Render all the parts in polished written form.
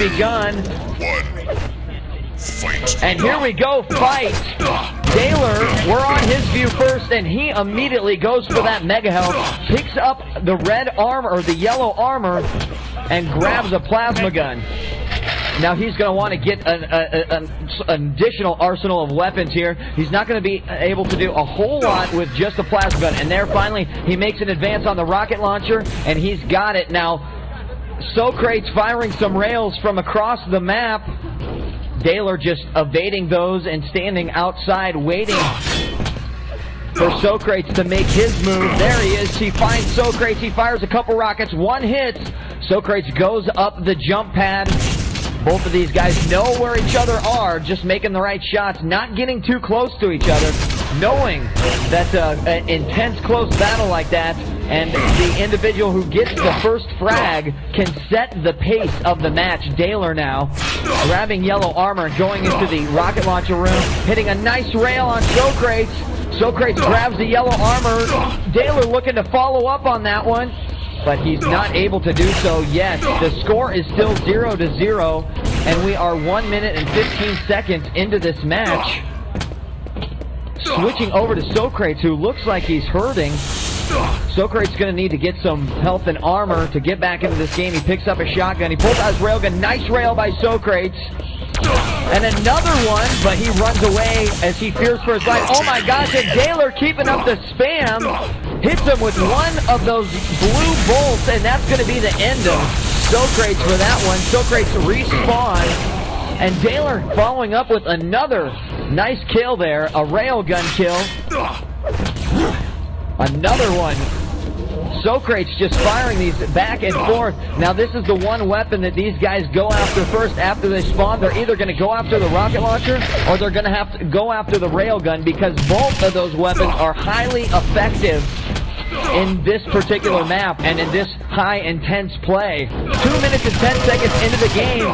begun. Fight. And here we go, fight. Taylor, we're on his view first, and he immediately goes for that mega health, picks up the red armor, or the yellow armor, and grabs a plasma gun. Now he's going to want to get an additional arsenal of weapons here. He's not going to be able to do a whole lot with just a plasma gun. And there, finally, he makes an advance on the rocket launcher, and he's got it. Now, Socrates firing some rails from across the map. Taylor just evading those and standing outside waiting for Socrates to make his move. There he is. He finds Socrates. He fires a couple rockets. One hits. Socrates goes up the jump pad. Both of these guys know where each other are, just making the right shots, not getting too close to each other, knowing that an intense close battle like that, and the individual who gets the first frag can set the pace of the match. Taylor now grabbing yellow armor and going into the rocket launcher room, hitting a nice rail on Socrates. Socrates grabs the yellow armor. Taylor looking to follow up on that one, but he's not able to do so yet. The score is still 0-0, and we are 1 minute and 15 seconds into this match. Switching over to Socrates, who looks like he's hurting. Socrates going to need to get some health and armor to get back into this game. He picks up a shotgun. He pulls out his railgun. Nice rail by Socrates. And another one, but he runs away as he fears for his life. Oh my gosh, and Taylor keeping up the spam. Hits him with one of those blue bolts, and that's going to be the end of Socrates for that one. Socrates respawns, and Taylor following up with another nice kill there, a railgun kill. Another one. Socrates just firing these back and forth. Now this is the one weapon that these guys go after first after they spawn. They're either going to go after the rocket launcher or they're going to have to go after the railgun, because both of those weapons are highly effective in this particular map and in this high intense play. 2 minutes and 10 seconds into the game,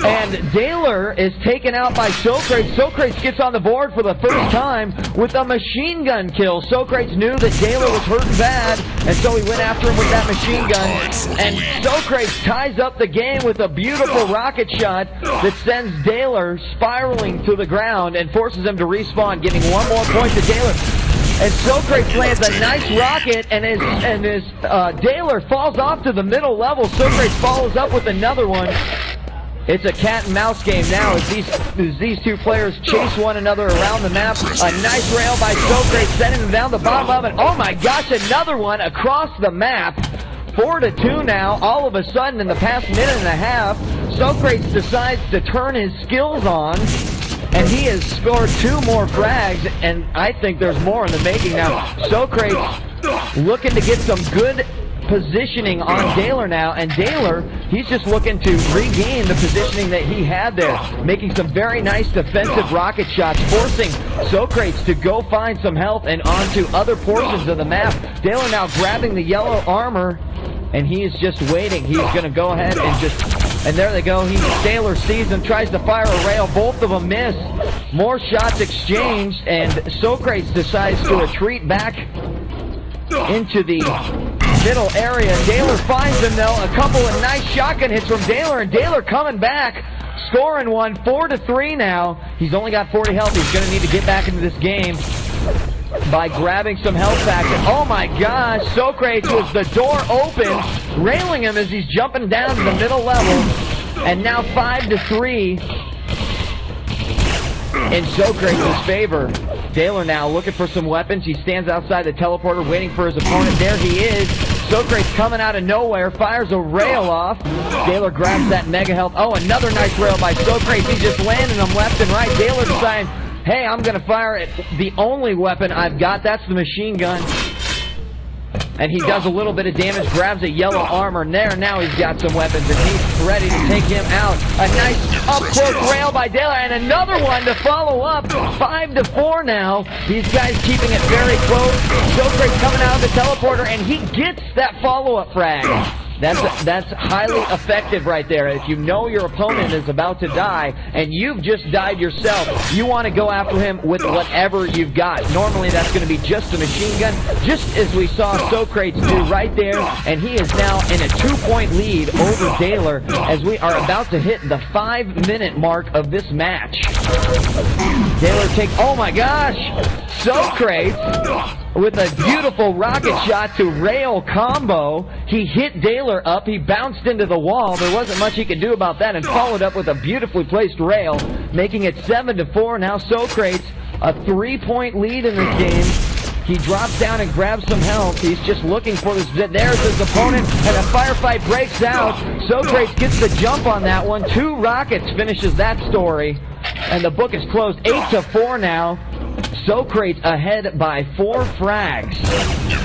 and Taylor is taken out by Socrates. Socrates gets on the board for the first time with a machine gun kill. Socrates knew that Taylor was hurting bad, and so he went after him with that machine gun. And Socrates ties up the game with a beautiful rocket shot that sends Taylor spiraling to the ground and forces him to respawn, giving one more point to Taylor. And Socrates lands a nice rocket, and as Taylor falls off to the middle level, Socrates follows up with another one. It's a cat and mouse game now as these two players chase one another around the map. A nice rail by Socrates, sending him down the bottom of it. Oh my gosh, another one across the map. 4-2 now. All of a sudden, in the past minute and a half, Socrates decides to turn his skills on, and he has scored 2 more frags, and I think there's more in the making now. Socrates looking to get some good positioning on Taylor now, and Taylor, he's just looking to regain the positioning that he had there, making some very nice defensive rocket shots, forcing Socrates to go find some health and onto other portions of the map. Taylor now grabbing the yellow armor, and he is just waiting. He's going to go ahead and there they go. Taylor sees him, tries to fire a rail. Both of them miss. More shots exchanged, and Socrates decides to retreat back into the middle area. Taylor finds him though. A couple of nice shotgun hits from Taylor, and Taylor coming back, scoring one. 4-3 now. He's only got 40 health. He's going to need to get back into this game by grabbing some health back. And oh my gosh, Socrates was the door open, railing him as he's jumping down to the middle level. And now 5-3 in Socrates' favor. Taylor now looking for some weapons. He stands outside the teleporter waiting for his opponent. There he is. Socrates coming out of nowhere, fires a rail off. Taylor grabs that mega health. Oh, another nice rail by Socrates. He's just landing them left and right. Taylor deciding, hey, I'm going to fire at the only weapon I've got. That's the machine gun. And he does a little bit of damage, grabs a yellow armor, and there now he's got some weapons, and he's ready to take him out. A nice up-close rail by Taylor, and another one to follow up. 5-4 now. These guys keeping it very close. Socrates coming out of the teleporter, and he gets that follow-up frag. That's highly effective right there. If you know your opponent is about to die and you've just died yourself, you want to go after him with whatever you've got. Normally that's going to be just a machine gun, just as we saw Socrates do right there, and he is now in a 2-point lead over Daylor as we are about to hit the 5-minute mark of this match. Daylor takes, oh my gosh, Socrates with a beautiful rocket shot to rail combo. He hit Daylor up, he bounced into the wall, there wasn't much he could do about that, and followed up with a beautifully placed rail, making it 7-4. Now Socrates, a 3-point lead in this game. He drops down and grabs some health. He's just looking for this. There's his opponent, and a firefight breaks out. Socrates gets the jump on that one. 2 rockets finishes that story, and the book is closed. 8-4 now. Socrates ahead by 4 frags.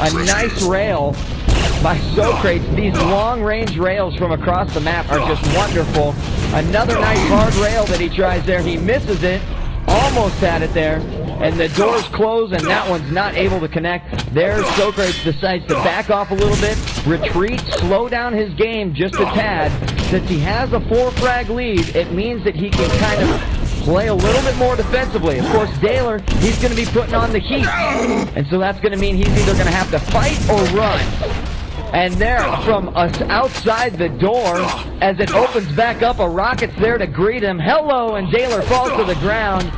A nice rail by Socrates. These long-range rails from across the map are just wonderful. Another nice hard rail that he tries there. He misses it. Almost had it there. And the doors close, and that one's not able to connect. There, Socrates decides to back off a little bit, retreat, slow down his game just a tad. Since he has a 4-frag lead, it means that he can kind of play a little bit more defensively. Of course, Daylor, he's going to be putting on the heat. And so that's going to mean he's either going to have to fight or run. And there, from outside the door, as it opens back up, a rocket's there to greet him. Hello, and Daylor falls to the ground.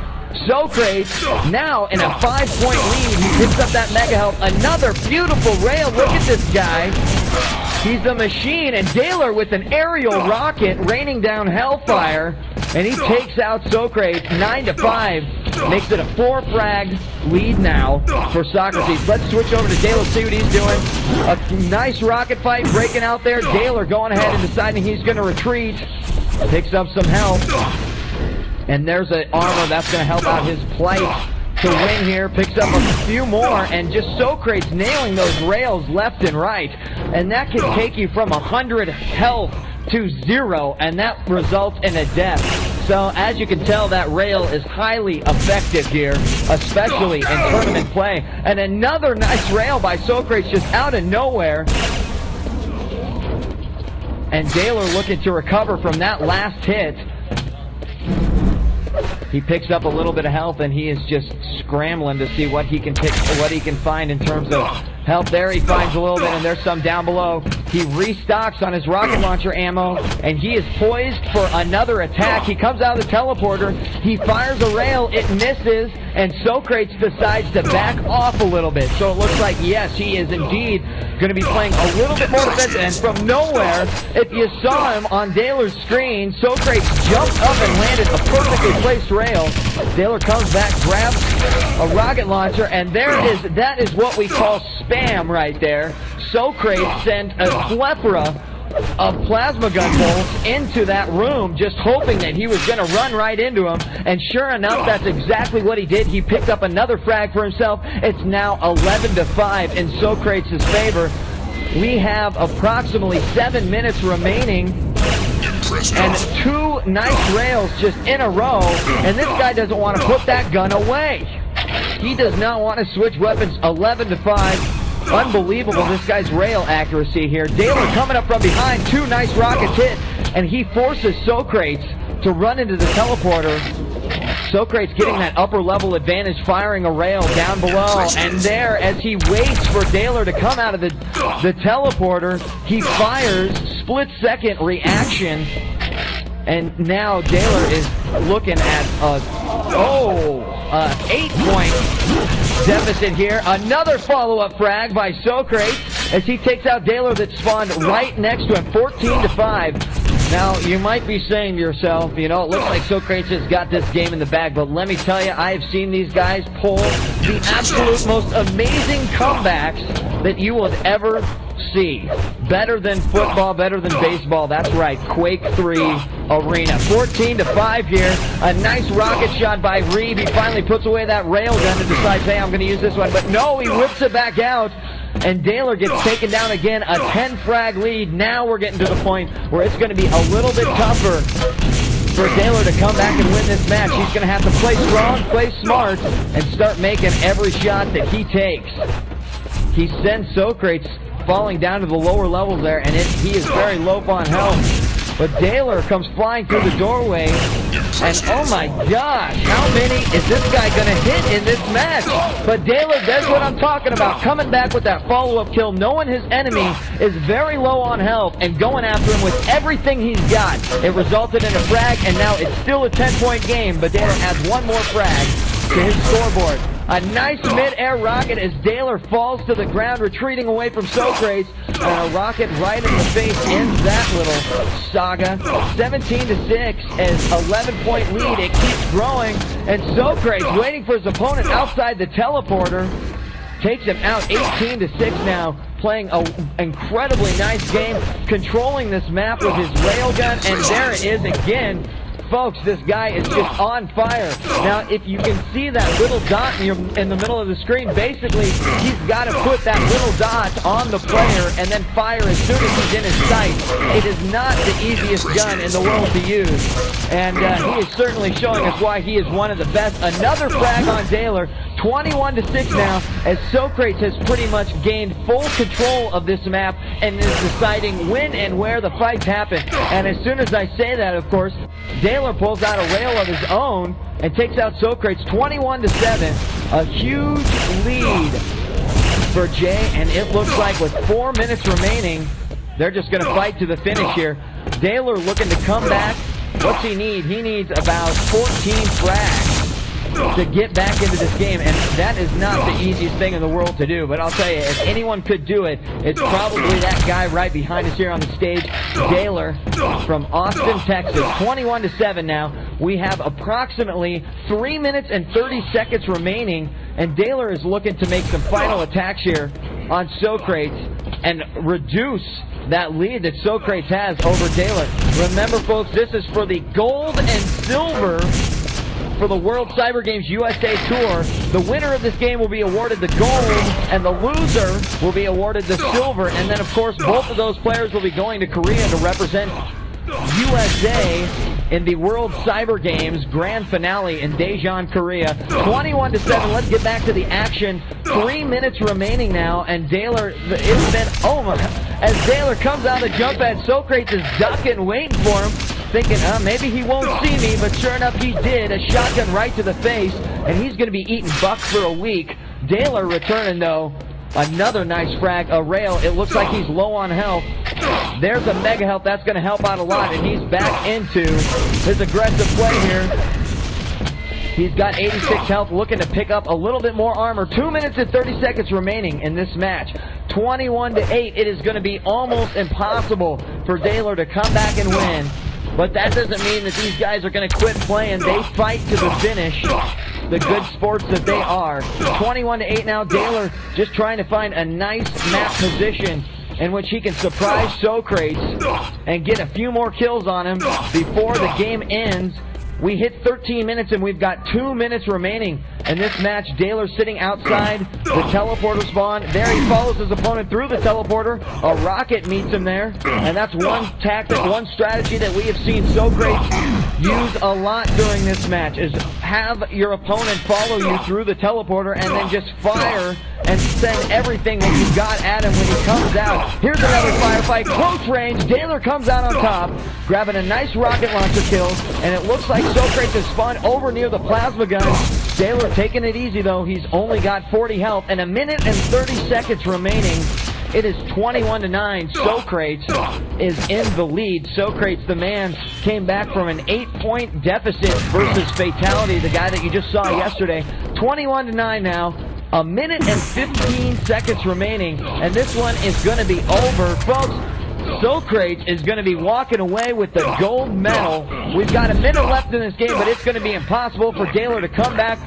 Socrates, now in a 5-point lead, he picks up that mega health. Another beautiful rail. Look at this guy. He's a machine, and Daylor with an aerial rocket raining down hellfire, and he takes out Socrates 9-5. Makes it a 4-frag lead now for Socrates. Let's switch over to Daylor, see what he's doing. A nice rocket fight breaking out there. Daylor going ahead and deciding he's going to retreat. Picks up some health. And there's an armor that's going to help out his plight to win here. Picks up a few more, and just Socrates nailing those rails left and right. And that can take you from 100 health to 0, and that results in a death. So as you can tell, that rail is highly effective here, especially in tournament play. And another nice rail by Socrates just out of nowhere. And Daylor looking to recover from that last hit. He picks up a little bit of health, and he is just scrambling to see what he can pick, what he can find in terms of health. There he finds a little bit, and there's some down below. He restocks on his rocket launcher ammo, and he is poised for another attack. He comes out of the teleporter. He fires a rail. It misses, and Socrates decides to back off a little bit. So it looks like, yes, he is indeed going to be playing a little bit more defensive. And from nowhere, if you saw him on Daylor's screen, Socrates jumped up and landed a perfectly placed rail. Daylor comes back, grabs a rocket launcher, and there it is. That is what we call spam right there. Socrates sent a plethora of plasma gun bolts into that room, just hoping that he was going to run right into him. And sure enough, that's exactly what he did. He picked up another frag for himself. It's now 11-5 in Socrates' favor. We have approximately 7 minutes remaining. And 2 nice rails just in a row, and this guy doesn't want to put that gun away. He does not want to switch weapons. 11-5. Unbelievable, this guy's rail accuracy here. Daylor coming up from behind. 2 nice rockets hit, and he forces Socrates to run into the teleporter. Socrates getting that upper level advantage, firing a rail down below, and there, as he waits for Daylor to come out of the teleporter, he fires split-second reaction, and now Daylor is looking at a 8-point deficit here. Another follow-up frag by Socrates as he takes out Daylor that spawned right next to him. 14-5. Now, you might be saying to yourself, you know, it looks like Socrates has got this game in the bag, but let me tell you, I have seen these guys pull the absolute most amazing comebacks that you would ever see. Better than football, better than baseball. That's right, Quake 3 Arena. 14-5 here. A nice rocket shot by Reeve. He finally puts away that railgun and decides, hey, I'm going to use this one. But no, he whips it back out. And Daylor gets taken down again, a 10-frag lead. Now we're getting to the point where it's going to be a little bit tougher for Daylor to come back and win this match. He's going to have to play strong, play smart, and start making every shot that he takes. He sends Socrates falling down to the lower levels there, and he is very low on health. But Daler comes flying through the doorway, and oh my gosh, how many is this guy going to hit in this match? But Daler does what I'm talking about, coming back with that follow-up kill, knowing his enemy is very low on health, and going after him with everything he's got. It resulted in a frag, and now it's still a 10-point game, but Daler adds one more frag to his scoreboard. A nice mid-air rocket as Daler falls to the ground, retreating away from Socrates, and a rocket right in the face ends that little saga. 17-6 as 11-point lead. It keeps growing, and Socrates waiting for his opponent outside the teleporter. Takes him out 18-6 now, playing an incredibly nice game, controlling this map with his railgun, and there it is again. Folks, this guy is just on fire. Now, if you can see that little dot in the middle of the screen, basically, he's got to put that little dot on the player and then fire as soon as he's in his sight. It is not the easiest gun in the world to use, and he is certainly showing us why he is one of the best. Another frag on Daler, 21-6 now, as Socrates has pretty much gained full control of this map and is deciding when and where the fights happen. And as soon as I say that, of course, Daler pulls out a rail of his own and takes out Socrates 21-7. A huge lead for Jay, and it looks like with 4 minutes remaining, they're just going to fight to the finish here. Daler looking to come back. What's he need? He needs about 14 frags to get back into this game, and that is not the easiest thing in the world to do. But I'll tell you, if anyone could do it, it's probably that guy right behind us here on the stage, Daler from Austin, Texas. 21-7 now. We have approximately 3 minutes and 30 seconds remaining, and Daler is looking to make some final attacks here on Socrates and reduce that lead that Socrates has over Daler. Remember, folks, this is for the gold and silver for the World Cyber Games USA Tour. The winner of this game will be awarded the gold, and the loser will be awarded the silver. And then, of course, both of those players will be going to Korea to represent USA in the World Cyber Games Grand Finale in Daejeon, Korea. 21-7. Let's get back to the action. 3 minutes remaining now, and Daler, it's been, oh my, as Daler comes out of the jump pad, Socrates is ducking, waiting for him, thinking, maybe he won't see me, but sure enough, he did. A shotgun right to the face, and he's going to be eating bucks for a week. Daler returning, though. Another nice frag, a rail. It looks like he's low on health. There's a mega health. That's going to help out a lot, and he's back into his aggressive play here. He's got 86 health, looking to pick up a little bit more armor. 2 minutes and 30 seconds remaining in this match. 21-8. It is going to be almost impossible for Daler to come back and win. But that doesn't mean that these guys are going to quit playing. They fight to the finish. The good sports that they are. 21-8 now. Daler just trying to find a nice map position in which he can surprise Socrates and get a few more kills on him before the game ends. We hit 13 minutes and we've got 2 minutes remaining in this match. Daler sitting outside the teleporter spawn. There he follows his opponent through the teleporter. A rocket meets him there. And that's one tactic, one strategy that we have seen Socrates use a lot during this match, is have your opponent follow you through the teleporter and then just fire and send everything that you've got at him when he comes out. Here's another firefight, close range. Daler comes out on top, grabbing a nice rocket launcher kill, and it looks like Socrates has spawned over near the plasma gun. Daler taking it easy, though. He's only got 40 health, and 1 minute and 30 seconds remaining. It is 21-9. Socrates is in the lead. Socrates, the man, came back from an 8-point deficit versus Fatality, the guy that you just saw yesterday. 21-9 now. 1 minute and 15 seconds remaining, and this one is going to be over. Folks, Socrates is going to be walking away with the gold medal. We've got 1 minute left in this game, but it's going to be impossible for Daler to come back.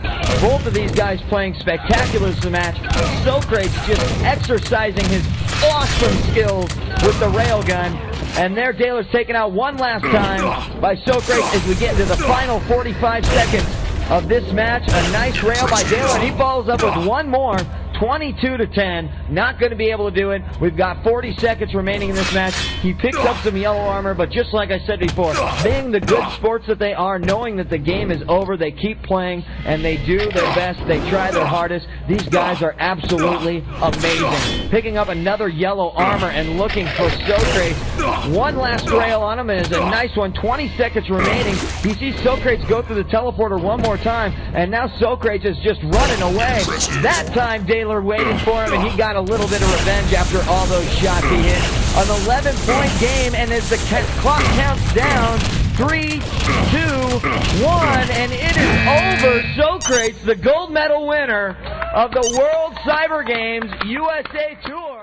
Both of these guys playing spectacular in the match. Socrates just exercising his awesome skills with the railgun. And there Daler's taken out one last time by Socrates as we get into the final 45 seconds of this match. A nice rail by Daler, and he follows up with one more. 22-10. Not going to be able to do it. We've got 40 seconds remaining in this match. He picks up some yellow armor, but just like I said before, being the good sports that they are, knowing that the game is over, they keep playing, and they do their best. They try their hardest. These guys are absolutely amazing. Picking up another yellow armor and looking for Socrates. One last rail on him is a nice one. 20 seconds remaining. He sees Socrates go through the teleporter one more time, and now Socrates is just running away. That time, Daylor waited for him, and he got a little bit of revenge after all those shots he hit. An 11-point game, and as the clock counts down, 3, 2, 1, and it is over. Socrates, the gold medal winner of the World Cyber Games USA Tour.